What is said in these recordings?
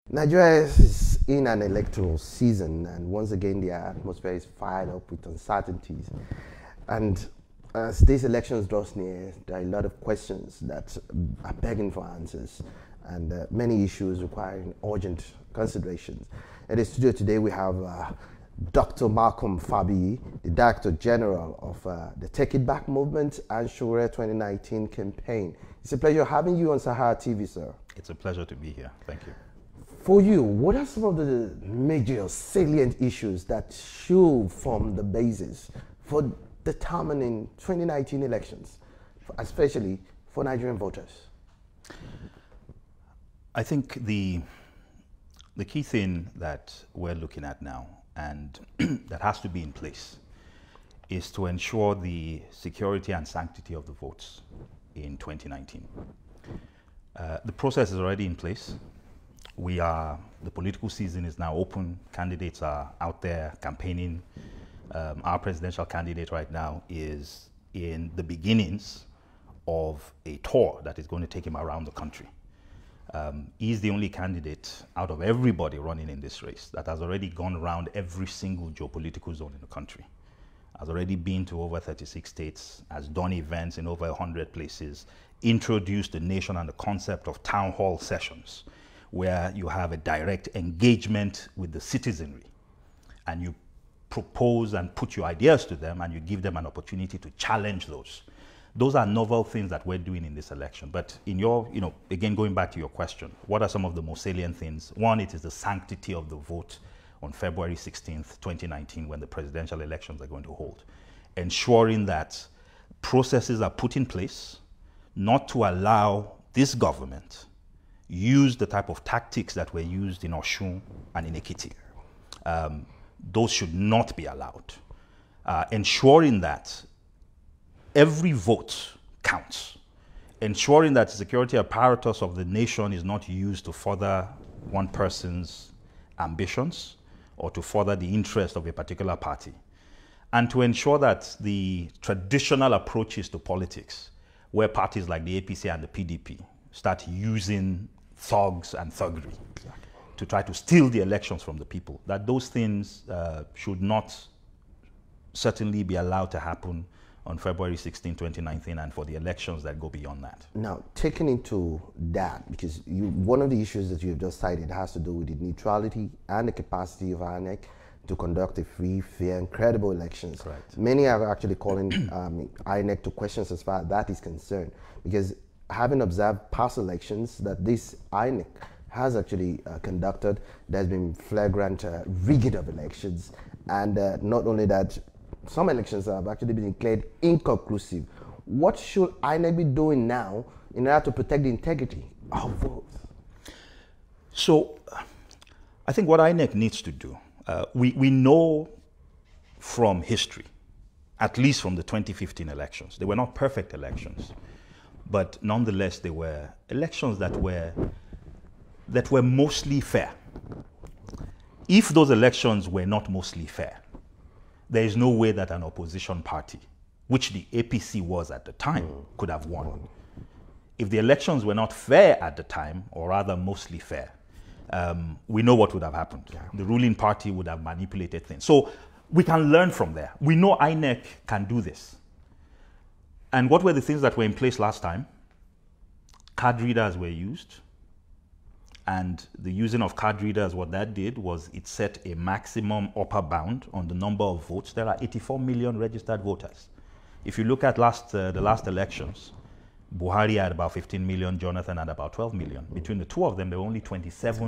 Nigeria is in an electoral season, and once again, the atmosphere is fired up with uncertainties. And as these elections draw near, there are a lot of questions that are begging for answers, and many issues requiring urgent considerations. In the studio today, we have Dr. Malcom Fabiyi, the Director General of the Take It Back Movement and Shura 2019 campaign. It's a pleasure having you on SaharaTV, sir. It's a pleasure to be here. Thank you. For you, what are some of the major salient issues that should form the basis for determining 2019 elections, especially for Nigerian voters? I think the key thing that we're looking at now and that has to be in place is to ensure the security and sanctity of the votes in 2019. The process is already in place. The political season is now open. Candidates are out there campaigning. Our presidential candidate right now is in the beginnings of a tour that is going to take him around the country. He's the only candidate out of everybody running in this race that has already gone around every single geopolitical zone in the country, has already been to over 36 states, has done events in over 100 places, introduced the nation and the concept of town hall sessions, where you have a direct engagement with the citizenry and you propose and put your ideas to them and you give them an opportunity to challenge those. Those are novel things that we're doing in this election. But in your, again, going back to your question, what are some of the most salient things? One, it is the sanctity of the vote on February 16th, 2019, when the presidential elections are going to hold. Ensuring that processes are put in place not to allow this government use the type of tactics that were used in Osun and in Ekiti. Those should not be allowed. Ensuring that every vote counts. Ensuring that the security apparatus of the nation is not used to further one person's ambitions or to further the interest of a particular party. And to ensure that the traditional approaches to politics, where parties like the APC and the PDP start using thugs and thuggery to try to steal the elections from the people, that those things should not certainly be allowed to happen on February 16, 2019, and for the elections that go beyond that. Now, taking into that, because one of the issues that you have just cited has to do with the neutrality and the capacity of INEC to conduct a free, fair, and credible elections. Correct. Many are actually calling INEC to questions as far as that is concerned, because having observed past elections that this INEC has actually conducted, there's been flagrant rigging of elections, and not only that, some elections have actually been declared inconclusive. What should INEC be doing now in order to protect the integrity of votes? So, I think what INEC needs to do, we know from history, at least from the 2015 elections, they were not perfect elections, but nonetheless they were elections that were mostly fair. If those elections were not mostly fair, there is no way that an opposition party, which the APC was at the time, could have won. If the elections were not fair at the time, or rather mostly fair, we know what would have happened. Yeah. The ruling party would have manipulated things. So we can learn from there. We know INEC can do this. And what were the things that were in place last time? Card readers were used. And the using of card readers, what that did was it set a maximum upper bound on the number of votes. There are 84 million registered voters. If you look at the last elections, Buhari had about 15 million, Jonathan had about 12 million. Between the two of them, there were only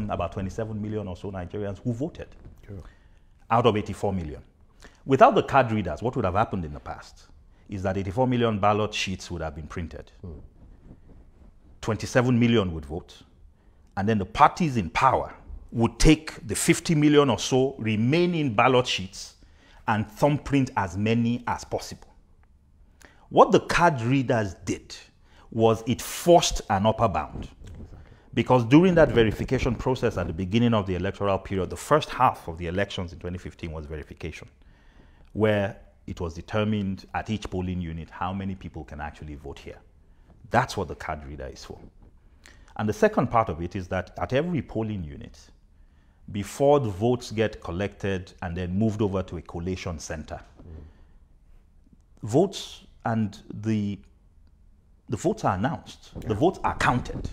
about 27 million or so Nigerians who voted out of 84 million. Without the card readers, what would have happened in the past is that 84 million ballot sheets would have been printed. 27 million would vote. And then the parties in power would take the 50 million or so remaining ballot sheets and thumbprint as many as possible. What the card readers did was it forced an upper bound. Because during that verification process at the beginning of the electoral period, the first half of the elections in 2015 was verification, where it was determined at each polling unit how many people can actually vote here. That's what the card reader is for. And the second part of it is that at every polling unit, before the votes get collected and then moved over to a collation center, votes and the votes are announced. The votes are counted.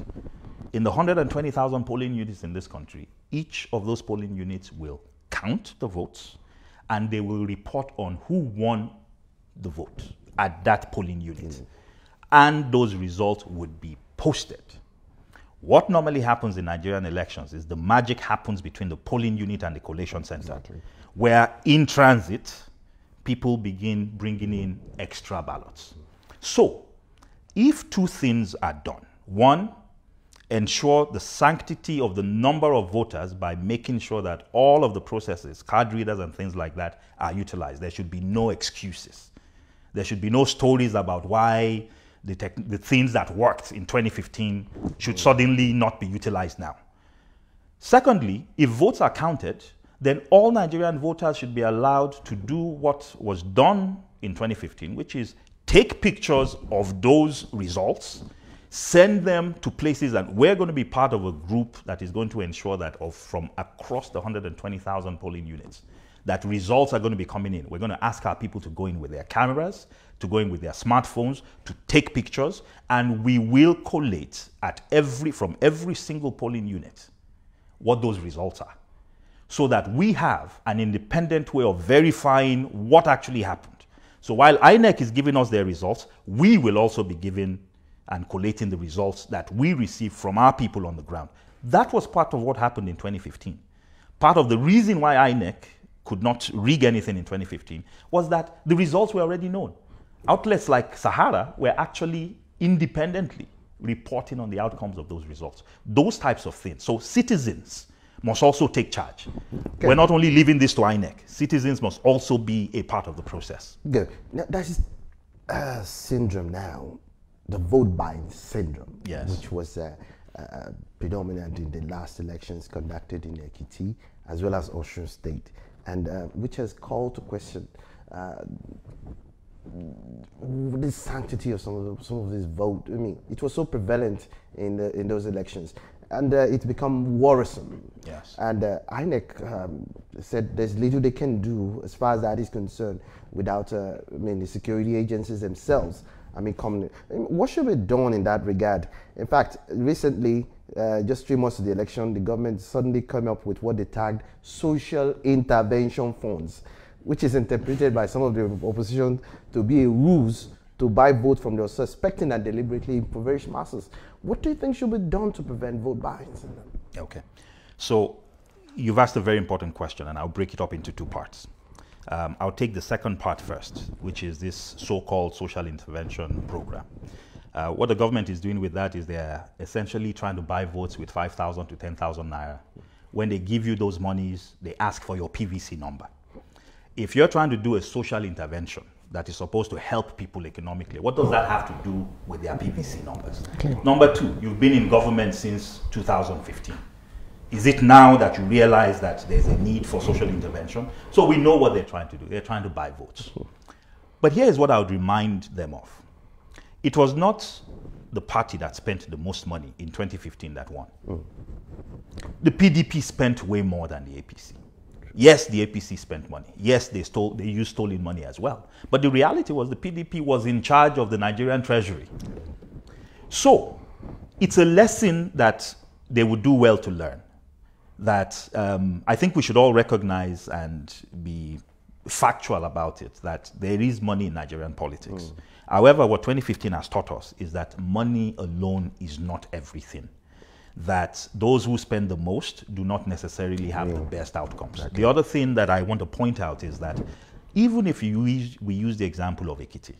In the 120,000 polling units in this country, each of those polling units will count the votes and they will report on who won the vote at that polling unit. And those results would be posted. What normally happens in Nigerian elections is the magic happens between the polling unit and the collation center, where in transit, people begin bringing in extra ballots. So, if two things are done, one, ensure the sanctity of the number of voters by making sure that all of the processes, card readers and things like that, are utilized. There should be no excuses. There should be no stories about why the things that worked in 2015 should suddenly not be utilized now. Secondly, if votes are counted, then all Nigerian voters should be allowed to do what was done in 2015, which is take pictures of those results, send them to places, and we're going to be part of a group that is going to ensure that from across the 120,000 polling units, that results are going to be coming in. We're going to ask our people to go in with their cameras, to go in with their smartphones, to take pictures, and we will collate from every single polling unit what those results are, so that we have an independent way of verifying what actually happened. So while INEC is giving us their results, we will also be giving and collating the results that we receive from our people on the ground. That was part of what happened in 2015. Part of the reason why INEC could not rig anything in 2015 was that the results were already known. Outlets like Sahara were actually independently reporting on the outcomes of those results. Those types of things. So citizens must also take charge. Okay. We're not only leaving this to INEC. Citizens must also be a part of the process. Good. Now, that is syndrome now, the vote buying syndrome, yes, which was predominant in the last elections conducted in Ekiti as well as Osun State, and which has called to question the sanctity of some of this vote. I mean, it was so prevalent in those elections, and it's become worrisome. Yes. And INEC said there's little they can do as far as that is concerned without, the security agencies themselves. Coming. What should be done in that regard? In fact, recently, just 3 months to the election, the government suddenly came up with what they tagged social intervention funds, which is interpreted by some of the opposition to be a ruse to buy votes from the suspecting and deliberately impoverished masses. What do you think should be done to prevent vote buying? Okay. So you've asked a very important question, and I'll break it up into 2 parts. I'll take the second part first, which is this so-called social intervention program. What the government is doing with that is they're essentially trying to buy votes with 5,000 to 10,000 naira. When they give you those monies, they ask for your PVC number. If you're trying to do a social intervention that is supposed to help people economically, what does that have to do with their PVC numbers? Okay. Number 2, you've been in government since 2015. Is it now that you realize that there's a need for social intervention? So we know what they're trying to do. They're trying to buy votes. But here is what I would remind them of. It was not the party that spent the most money in 2015 that won. The PDP spent way more than the APC. Yes, the APC spent money. Yes, they used stolen money as well. But the reality was the PDP was in charge of the Nigerian treasury. So it's a lesson that they would do well to learn, that I think we should all recognize and be factual about it, that there is money in Nigerian politics. However, what 2015 has taught us is that money alone is not everything. That those who spend the most do not necessarily have the best outcomes. Okay. The other thing that I want to point out is that even if we use the example of Ekiti,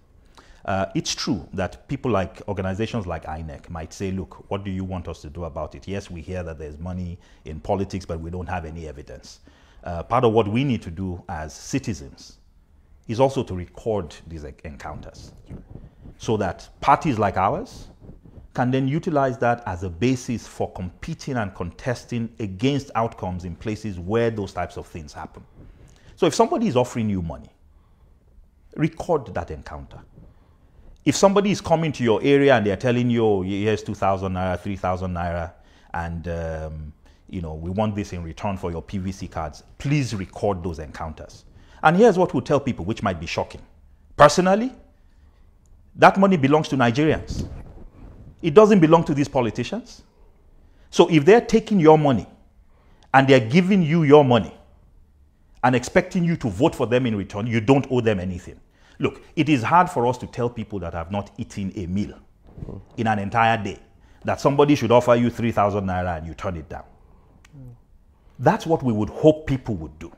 it's true that people like organizations like INEC might say, look, what do you want us to do about it? Yes, we hear that there's money in politics, but we don't have any evidence. Part of what we need to do as citizens is also to record these encounters so that parties like ours can then utilize that as a basis for competing and contesting against outcomes in places where those types of things happen. So if somebody is offering you money, record that encounter. If somebody is coming to your area and they're telling you, oh, here's 2,000 naira, 3,000 naira, and you know, we want this in return for your PVC cards, please record those encounters. And here's what we'll tell people, which might be shocking. Personally, that money belongs to Nigerians. It doesn't belong to these politicians. So if they're taking your money and they're giving you your money and expecting you to vote for them in return, you don't owe them anything. Look, it is hard for us to tell people that have not eaten a meal in an entire day that somebody should offer you 3,000 naira and you turn it down. That's what we would hope people would do.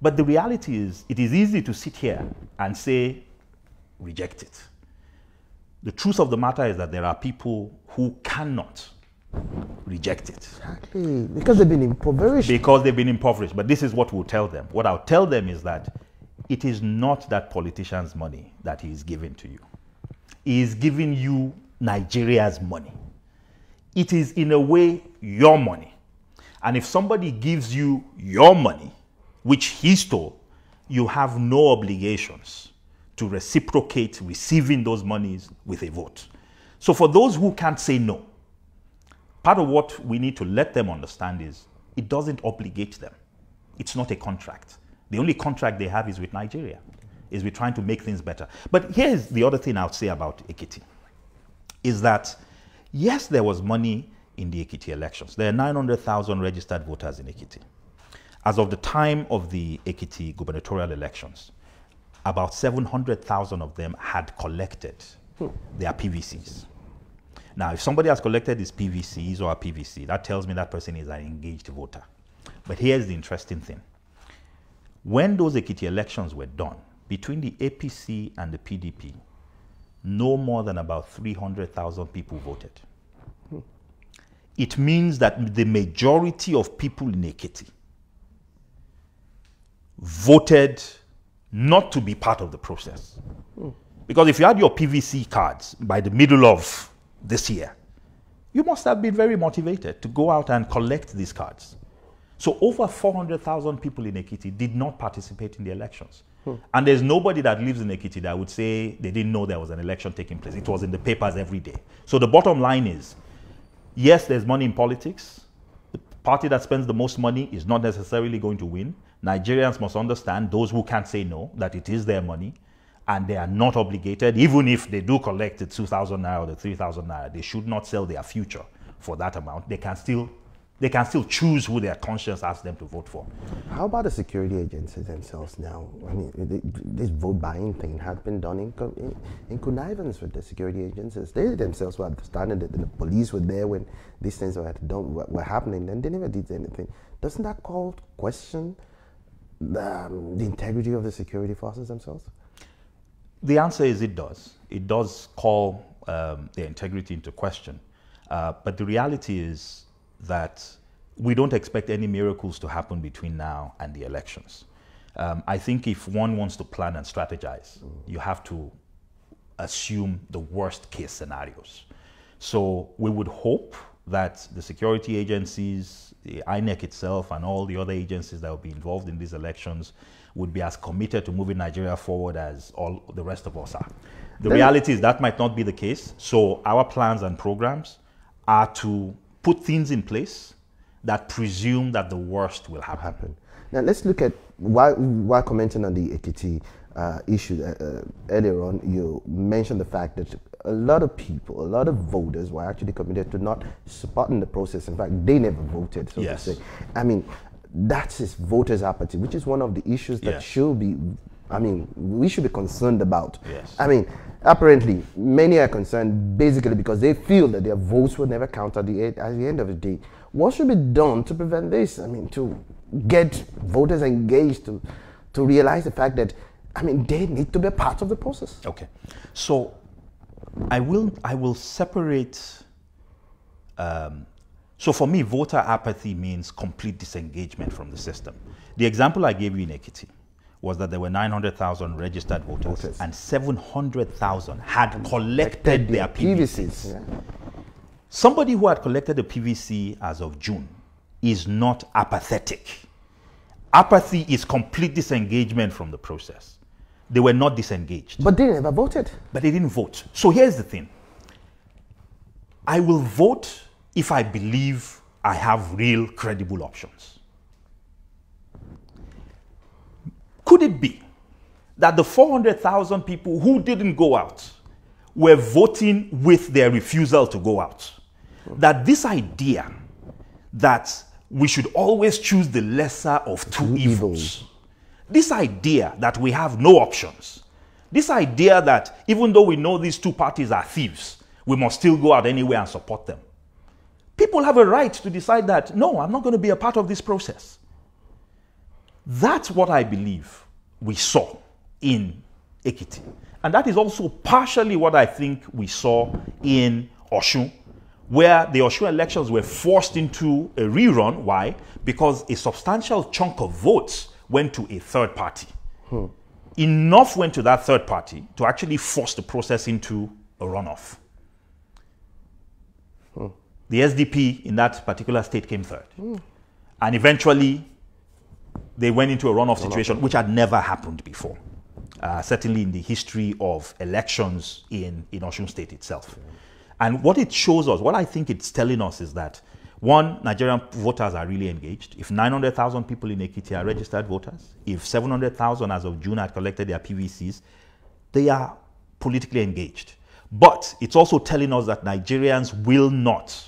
But the reality is, it is easy to sit here and say, reject it. The truth of the matter is that there are people who cannot reject it. Exactly. Because they've been impoverished. Because they've been impoverished. But this is what we'll tell them. What I'll tell them is that it is not that politician's money that he is giving to you. He is giving you Nigeria's money. It is, in a way, your money. And if somebody gives you your money, which he stole, you have no obligations to reciprocate receiving those monies with a vote. So for those who can't say no, part of what we need to let them understand is it doesn't obligate them. It's not a contract. The only contract they have is with Nigeria, is with trying to make things better. But here's the other thing I would say about Ekiti, is that yes, there was money in the Ekiti elections. There are 900,000 registered voters in Ekiti. As of the time of the Ekiti gubernatorial elections, about 700,000 of them had collected their PVCs. Now, if somebody has collected his PVCs or a PVC, that tells me that person is an engaged voter. But here's the interesting thing. When those Ekiti elections were done, between the APC and the PDP, no more than about 300,000 people voted. It means that the majority of people in Ekiti voted not to be part of the process. Because if you had your PVC cards by the middle of this year, you must have been very motivated to go out and collect these cards. So over 400,000 people in Ekiti did not participate in the elections. And there's nobody that lives in Ekiti that would say they didn't know there was an election taking place. It was in the papers every day. So the bottom line is, yes, there's money in politics. The party that spends the most money is not necessarily going to win. Nigerians must understand, those who can't say no, that it is their money and they are not obligated. Even if they do collect the 2,000 naira or the 3,000 naira, they should not sell their future for that amount. They can still choose who their conscience asks them to vote for. How about the security agencies themselves now? I mean, this vote buying thing has been done in connivance with the security agencies. They themselves were understanding that the police were there when these things were happening, and they never did anything. Doesn't that call question the integrity of the security forces themselves? The answer is it does. It does call their integrity into question. But the reality is that we don't expect any miracles to happen between now and the elections. I think if one wants to plan and strategize, you have to assume the worst case scenarios. So we would hope that the security agencies, the INEC itself, and all the other agencies that will be involved in these elections would be as committed to moving Nigeria forward as all the rest of us are. The reality is that might not be the case. So our plans and programs are to put things in place that presume that the worst will happen. Now let's look at, while commenting on the Ekiti issue earlier on, you mentioned the fact that a lot of people, a lot of voters were actually committed to not supporting the process. In fact, they never voted, so to say. I mean, that's his voters' apathy, which is one of the issues that should be, I mean, we should be concerned about. I mean, apparently, many are concerned basically because they feel that their votes will never count at the end of the day. What should be done to prevent this? I mean, to get voters engaged, to realize the fact that, I mean, they need to be a part of the process. Okay. So I will separate. So for me, voter apathy means complete disengagement from the system. The example I gave you in Ekiti was that there were 900,000 registered voters and 700,000 had collected their PVCs. Yeah. Somebody who had collected a PVC as of June is not apathetic. Apathy is complete disengagement from the process. they were not disengaged. But they never voted. But they didn't vote. So here's the thing. I will vote if I believe I have real credible options. Could it be that the 400,000 people who didn't go out were voting with their refusal to go out? That this idea that we should always choose the lesser of two evils, this idea that we have no options, this idea that even though we know these two parties are thieves, we must still go out anyway and support them. People have a right to decide that, no, I'm not going to be a part of this process. That's what I believe we saw in Ekiti. And that is also partially what I think we saw in Osun, where the Osun elections were forced into a rerun. Why? Because a substantial chunk of votes went to a third party. Enough went to that third party to actually force the process into a runoff. The SDP in that particular state came third. And eventually, they went into a runoff situation, which had never happened before. Certainly in the history of elections in Osun State itself. And what it shows us, what I think it's telling us is that, one, Nigerian voters are really engaged. If 900,000 people in Ekiti are registered voters, if 700,000 as of June had collected their PVCs, they are politically engaged. But it's also telling us that Nigerians will not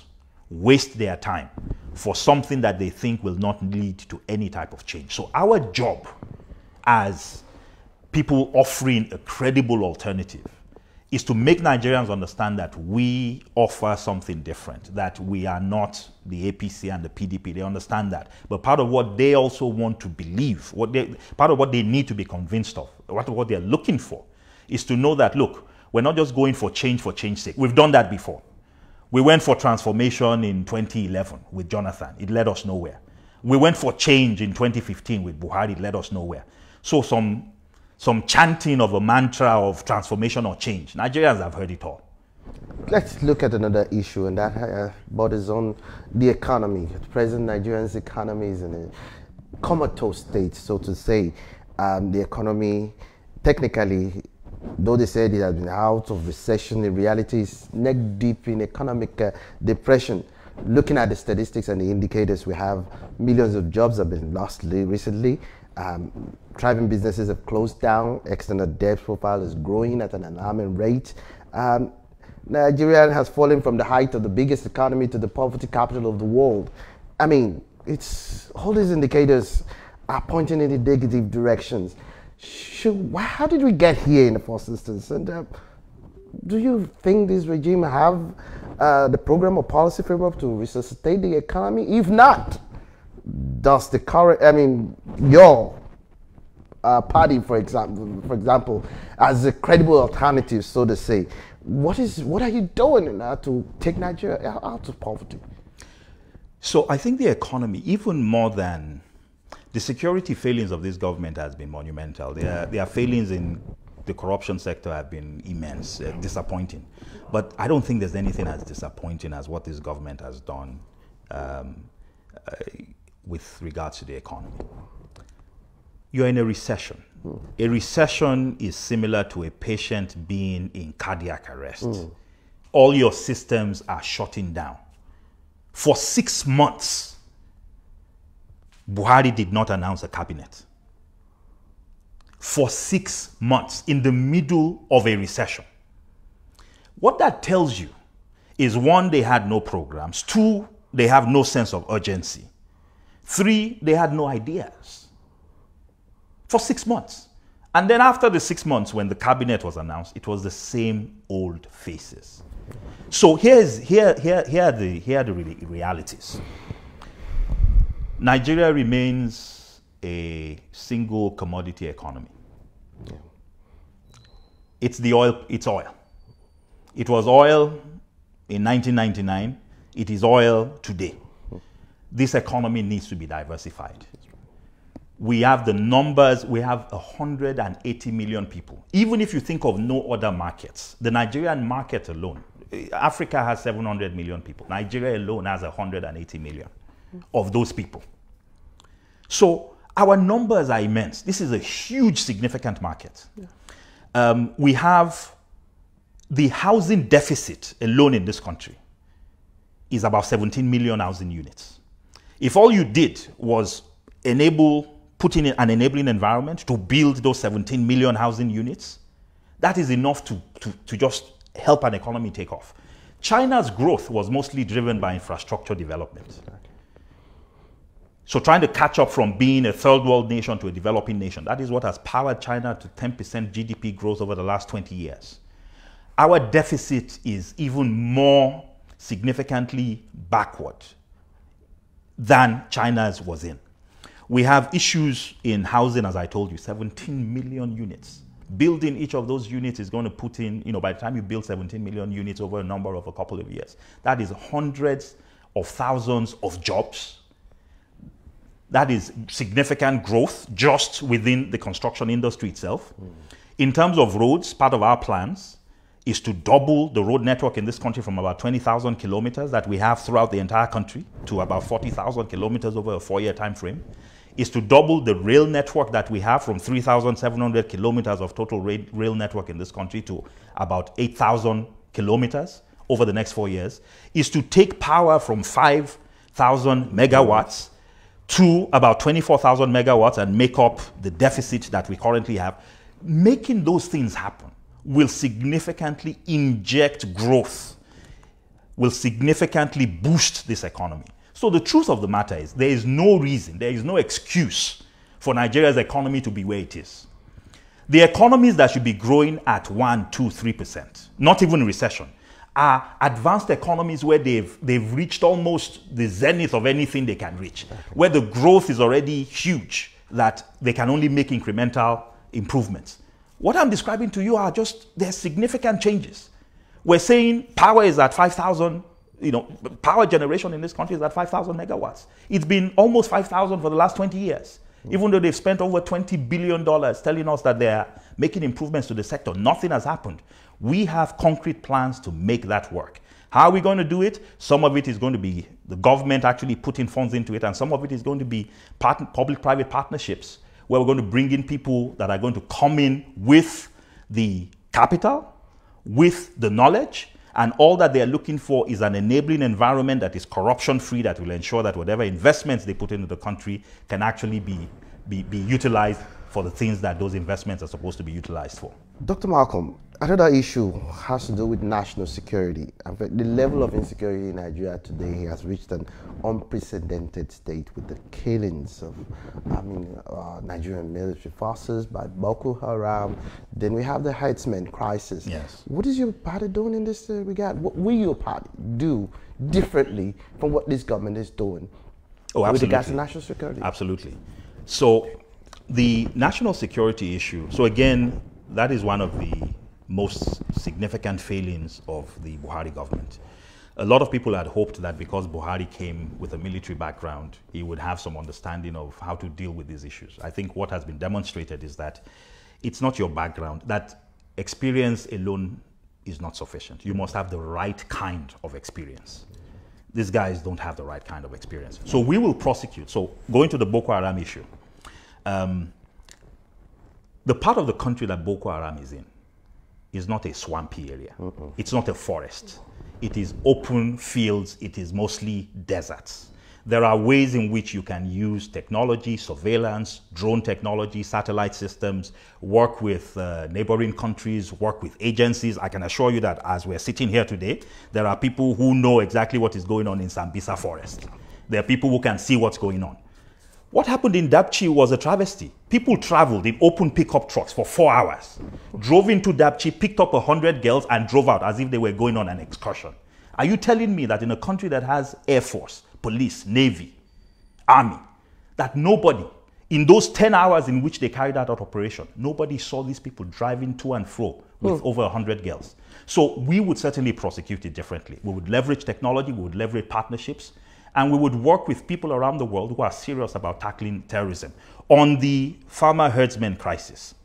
waste their time for something that they think will not lead to any type of change. So our job as people offering a credible alternative is to make Nigerians understand that we offer something different, that we are not the APC and the PDP. They understand that. But part of what they also want to believe, part of what they need to be convinced of, what they're looking for, is to know that, look, we're not just going for change's sake. We've done that before. We went for transformation in 2011 with Jonathan. It led us nowhere. We went for change in 2015 with Buhari. It led us nowhere. So some chanting of a mantra of transformation or change. Nigerians have heard it all. Let's look at another issue, and that borders on the economy. At present, Nigeria's economy is in a comatose state, so to say. The economy, technically, though they said it has been out of recession, in reality it's neck deep in economic depression. Looking at the statistics and the indicators, we have millions of jobs have been lost recently. Thriving businesses have closed down. External debt profile is growing at an alarming rate. Nigeria has fallen from the height of the biggest economy to the poverty capital of the world. I mean, it's all these indicators are pointing in the negative directions. How did we get here in the first instance? And do you think this regime have the program or policy framework to resuscitate the economy? If not, does the current, your party, for example, as a credible alternative, so to say, what are you doing to take Nigeria out of poverty? So I think the economy, even more than the security failings of this government, has been monumental. Their failings in the corruption sector have been immense, disappointing. But I don't think there's anything as disappointing as what this government has done with regards to the economy. You're in a recession. A recession is similar to a patient being in cardiac arrest. All your systems are shutting down. For 6 months, Buhari did not announce a cabinet. For 6 months, in the middle of a recession. What that tells you is, one, they had no programs. Two, they have no sense of urgency. Three, they had no ideas. For 6 months. And then after the 6 months, when the cabinet was announced, it was the same old faces. So here are the realities. Nigeria remains a single commodity economy. Yeah. It's oil. It was oil in 1999. It is oil today. This economy needs to be diversified. We have the numbers. We have 180 million people. Even if you think of no other markets, the Nigerian market alone, Africa has 700 million people. Nigeria alone has 180 million of those people. So our numbers are immense. This is a huge, significant market. Yeah. We have the housing deficit alone in this country is about 17 million housing units. If all you did was put in an enabling environment to build those 17 million housing units, that is enough to just help an economy take off. China's growth was mostly driven by infrastructure development. So trying to catch up from being a third world nation to a developing nation, that is what has powered China to 10% GDP growth over the last 20 years. Our deficit is even more significantly backward than China's was in. We have issues in housing, as I told you, 17 million units. Building each of those units is going to put in, by the time you build 17 million units over a number of a couple of years, that is hundreds of thousands of jobs. That is significant growth just within the construction industry itself. In terms of roads, part of our plans is to double the road network in this country from about 20,000 kilometers that we have throughout the entire country to about 40,000 kilometers over a 4-year time frame, is to double the rail network that we have from 3,700 kilometers of total rail network in this country to about 8,000 kilometers over the next 4 years, is to take power from 5,000 megawatts to about 24,000 megawatts and make up the deficit that we currently have. Making those things happen will significantly inject growth, will significantly boost this economy. So the truth of the matter is there is no reason, there is no excuse for Nigeria's economy to be where it is. The economies that should be growing at 1%, 2%, 3%, not even recession, are advanced economies where they've reached almost the zenith of anything they can reach, where the growth is already huge, that they can only make incremental improvements. What I'm describing to you are just, there's significant changes. We're saying power is at 5,000, power generation in this country is at 5,000 megawatts. It's been almost 5,000 for the last 20 years. Even though they've spent over $20 billion telling us that they're making improvements to the sector, nothing has happened. We have concrete plans to make that work. How are we going to do it? Some of it is going to be the government actually putting funds into it, and some of it is going to be public-private partnerships, where we're going to bring in people that are going to come in with the capital, with the knowledge, and all that they're looking for is an enabling environment that is corruption-free, that will ensure that whatever investments they put into the country can actually be utilized for the things that those investments are supposed to be utilized for. Dr. Malcom, another issue has to do with national security. In fact, the level of insecurity in Nigeria today has reached an unprecedented state with the killings of Nigerian military forces by Boko Haram. Then we have the herdsmen crisis. Yes. What is your party doing in this regard? What will your party do differently from what this government is doing with regards to national security? Absolutely. So the national security issue, so again, that is one of the most significant failings of the Buhari government. A lot of people had hoped that because Buhari came with a military background, he would have some understanding of how to deal with these issues. I think what has been demonstrated is that it's not your background, that experience alone is not sufficient. You must have the right kind of experience. These guys don't have the right kind of experience. So we will prosecute. So going to the Boko Haram issue, the part of the country that Boko Haram is in is not a swampy area. It's not a forest. It is open fields. It is mostly deserts. There are ways in which you can use technology, surveillance, drone technology, satellite systems, work with neighboring countries, work with agencies. I can assure you that as we're sitting here today, there are people who know exactly what is going on in Sambisa Forest. There are people who can see what's going on. What happened in Dapchi was a travesty. People traveled in open pickup trucks for 4 hours, drove into Dapchi, picked up 100 girls and drove out as if they were going on an excursion. Are you telling me that in a country that has Air Force, police, Navy, Army, that nobody, in those 10 hours in which they carried out that operation, nobody saw these people driving to and fro with over 100 girls? So we would certainly prosecute it differently. We would leverage technology, we would leverage partnerships, and we would work with people around the world who are serious about tackling terrorism. On the farmer herdsman crisis,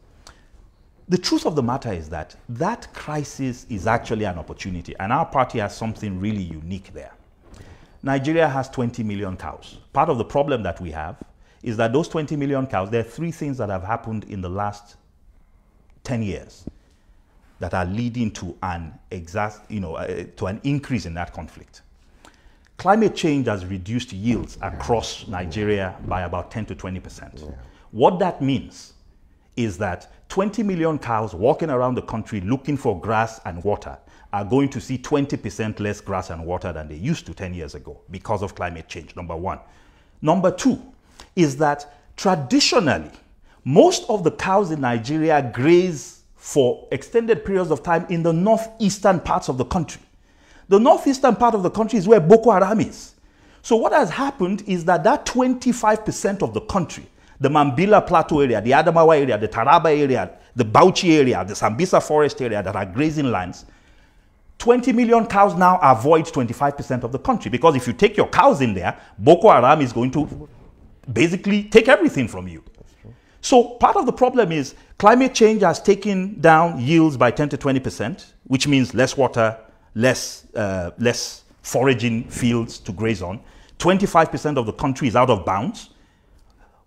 the truth of the matter is that that crisis is actually an opportunity, and our party has something really unique there. Nigeria has 20 million cows. Part of the problem that we have is that those 20 million cows, there are three things that have happened in the last 10 years that are leading to an to an increase in that conflict. Climate change has reduced yields across Nigeria by about 10 to 20%. Yeah. What that means is that 20 million cows walking around the country looking for grass and water are going to see 20% less grass and water than they used to 10 years ago because of climate change, number one. Number two is that traditionally, most of the cows in Nigeria graze for extended periods of time in the northeastern parts of the country. The northeastern part of the country is where Boko Haram is. So what has happened is that 25% of the country, the Mambila Plateau area, the Adamawa area, the Taraba area, the Bauchi area, the Sambisa Forest area that are grazing lands, 20 million cows now avoid 25% of the country. Because if you take your cows in there, Boko Haram is going to basically take everything from you. So part of the problem is climate change has taken down yields by 10 to 20%, which means less water, less foraging fields to graze on. 25% of the country is out of bounds.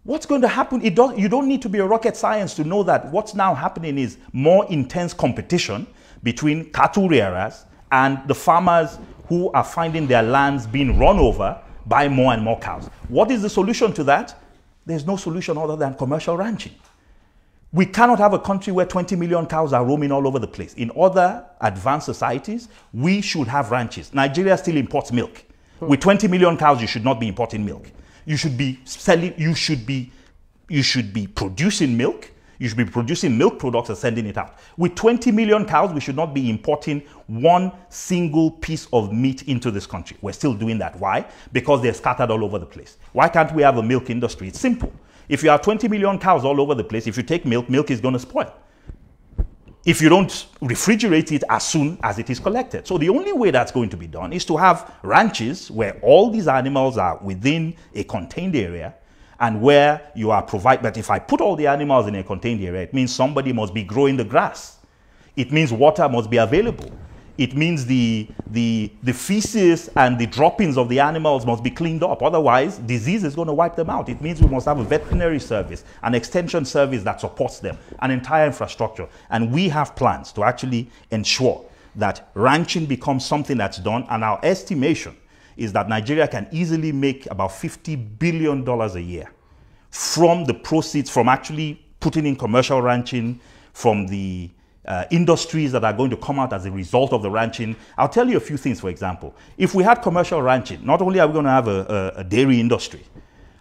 What's going to happen? You don't need to be a rocket science to know that what's now happening is more intense competition between cattle rearers and the farmers who are finding their lands being run over by more and more cows. What is the solution to that? There's no solution other than commercial ranching. We cannot have a country where 20 million cows are roaming all over the place. In other advanced societies, we should have ranches. Nigeria still imports milk. With 20 million cows, you should not be importing milk. You should be selling, you should be producing milk. You should be producing milk products and sending it out. With 20 million cows, we should not be importing one single piece of meat into this country. We're still doing that. Why? Because they're scattered all over the place. Why can't we have a milk industry? It's simple. If you have 20 million cows all over the place, if you take milk, milk is going to spoil if you don't refrigerate it as soon as it is collected. So the only way that's going to be done is to have ranches where all these animals are within a contained area and where you are provided. But if I put all the animals in a contained area, it means somebody must be growing the grass. It means water must be available. It means the feces and the droppings of the animals must be cleaned up. Otherwise, disease is going to wipe them out. It means we must have a veterinary service, an extension service that supports them, an entire infrastructure. And we have plans to actually ensure that ranching becomes something that's done. And our estimation is that Nigeria can easily make about $50 billion a year from the proceeds from actually putting in commercial ranching, from the industries that are going to come out as a result of the ranching. I'll tell you a few things, for example. If we had commercial ranching, not only are we going to have a dairy industry,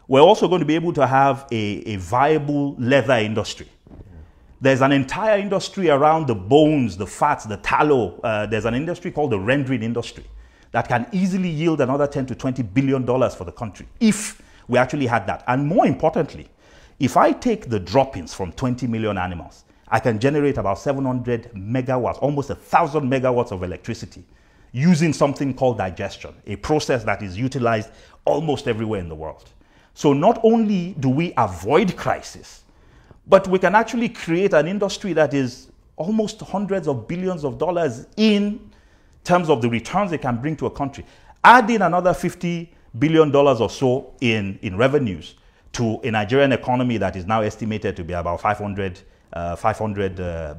we're also going to be able to have a viable leather industry. There's an entire industry around the bones, the fats, the tallow. There's an industry called the rendering industry that can easily yield another $10 to $20 billion for the country if we actually had that. And more importantly, if I take the droppings from 20 million animals, I can generate about 700 megawatts, almost 1,000 megawatts of electricity using something called digestion, a process that is utilized almost everywhere in the world. So not only do we avoid crisis, but we can actually create an industry that is almost hundreds of billions of dollars in terms of the returns it can bring to a country. Adding another $50 billion or so in revenues to a Nigerian economy that is now estimated to be about 500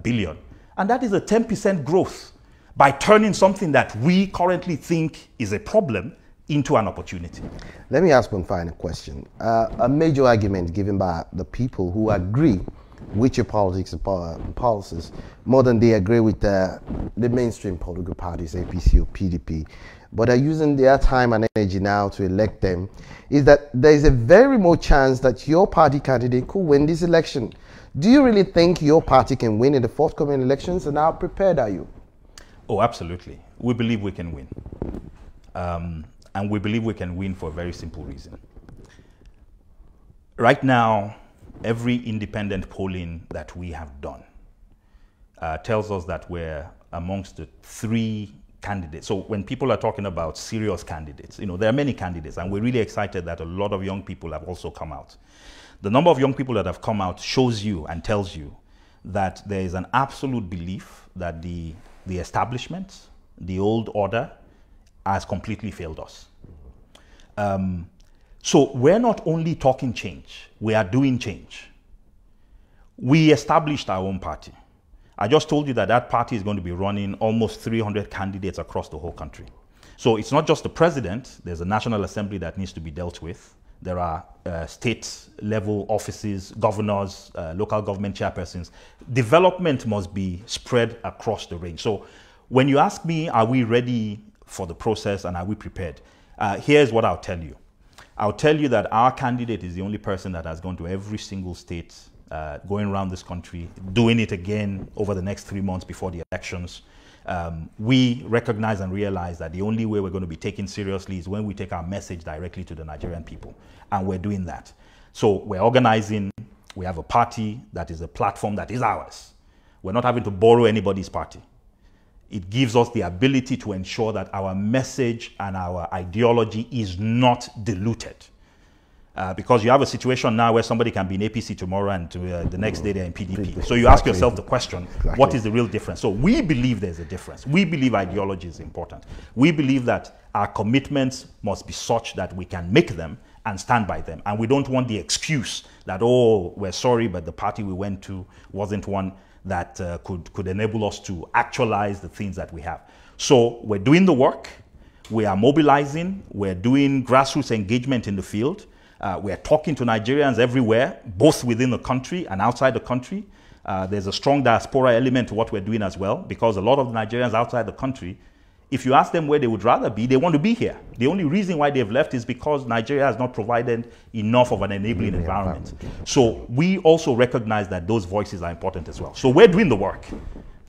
billion. And that is a 10% growth by turning something that we currently think is a problem into an opportunity. Let me ask one final question. A major argument given by the people who agree with your politics and policies more than they agree with the mainstream political parties, APC or PDP, but are using their time and energy now to elect them, is that there is a very remote chance that your party candidate could win this election. Do you really think your party can win in the forthcoming elections, and how prepared are you? Oh, absolutely. We believe we can win. And we believe we can win for a very simple reason. Right now, every independent polling that we have done tells us that we're amongst the three candidates. So when people are talking about serious candidates, there are many candidates, and we're really excited that a lot of young people have also come out. The number of young people that have come out shows you and tells you that there is an absolute belief that the establishment, the old order, has completely failed us. So we're not only talking change, we are doing change. We established our own party. I just told you that that party is going to be running almost 300 candidates across the whole country. So it's not just the president, there's a National Assembly that needs to be dealt with. There are state-level offices, governors, local government chairpersons. Development must be spread across the range. So when you ask me, are we ready for the process and are we prepared? Here's what I'll tell you. I'll tell you that our candidate is the only person that has gone to every single state, going around this country, doing it again over the next 3 months before the elections. We recognize and realize that the only way we're going to be taken seriously is when we take our message directly to the Nigerian people. And we're doing that. So we're organizing, we have a party that is a platform that is ours. We're not having to borrow anybody's party. It gives us the ability to ensure that our message and our ideology is not diluted. Because you have a situation now where somebody can be in APC tomorrow and the next day they're in PDP. So you ask yourself the question, what is the real difference? So we believe there's a difference. We believe ideology is important. We believe that our commitments must be such that we can make them and stand by them. And we don't want the excuse that, oh, we're sorry, but the party we went to wasn't one that could enable us to actualize the things that we have. So we're doing the work. We are mobilizing. We're doing grassroots engagement in the field. We're talking to Nigerians everywhere, both within the country and outside the country. There's a strong diaspora element to what we're doing as well, because a lot of the Nigerians outside the country, if you ask them where they would rather be, they want to be here. The only reason why they've left is because Nigeria has not provided enough of an enabling environment. So we also recognize that those voices are important as well. So we're doing the work.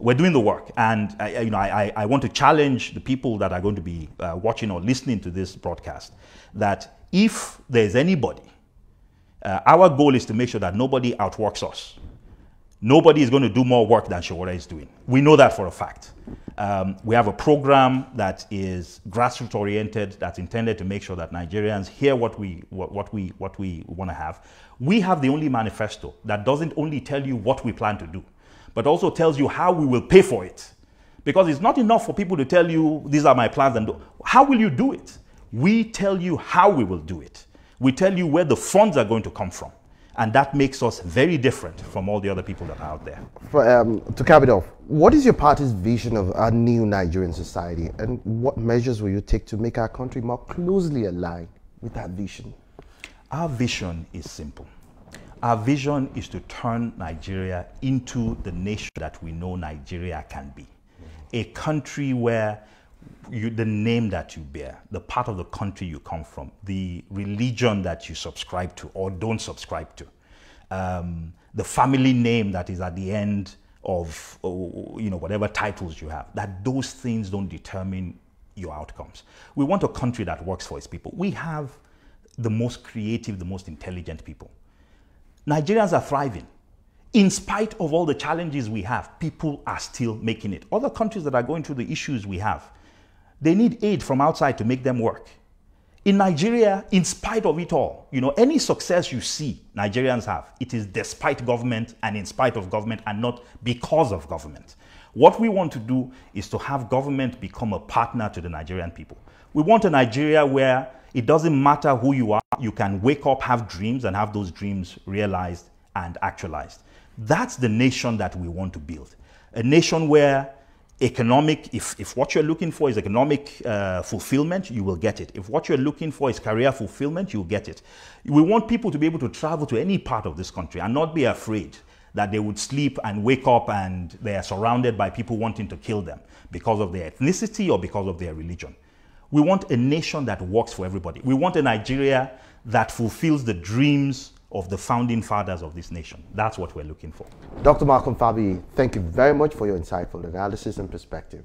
We're doing the work. And I want to challenge the people that are going to be watching or listening to this broadcast, that if there's anybody, our goal is to make sure that nobody outworks us. Nobody is going to do more work than Shawara is doing. We know that for a fact. We have a program that is grassroots oriented, that's intended to make sure that Nigerians hear what we want to have. We have the only manifesto that doesn't only tell you what we plan to do, but also tells you how we will pay for it. Because it's not enough for people to tell you, these are my plans, and how will you do it? We tell you how we will do it. We tell you where the funds are going to come from. And that makes us very different from all the other people that are out there. To cap it off, what is your party's vision of our new Nigerian society, and what measures will you take to make our country more closely aligned with that vision? Our vision is simple. Our vision is to turn Nigeria into the nation that we know Nigeria can be. A country where the name that you bear, the part of the country you come from, the religion that you subscribe to or don't subscribe to, the family name that is at the end of whatever titles you have, that those things don't determine your outcomes. We want a country that works for its people. We have the most creative, the most intelligent people. Nigerians are thriving. In spite of all the challenges we have, people are still making it. Other countries that are going through the issues we have, they need aid from outside to make them work. In Nigeria, in spite of it all, any success you see Nigerians have, it is despite government and in spite of government and not because of government. What we want to do is to have government become a partner to the Nigerian people. We want a Nigeria where it doesn't matter who you are, you can wake up, have dreams, and have those dreams realized and actualized. That's the nation that we want to build. A nation where if what you're looking for is economic fulfillment, you will get it. If what you're looking for is career fulfillment, you'll get it. We want people to be able to travel to any part of this country and not be afraid that they would sleep and wake up and they are surrounded by people wanting to kill them because of their ethnicity or because of their religion. We want a nation that works for everybody. We want a Nigeria that fulfills the dreams of the founding fathers of this nation. That's what we're looking for. Dr. Malcom Fabiyi, thank you very much for your insightful analysis and perspective.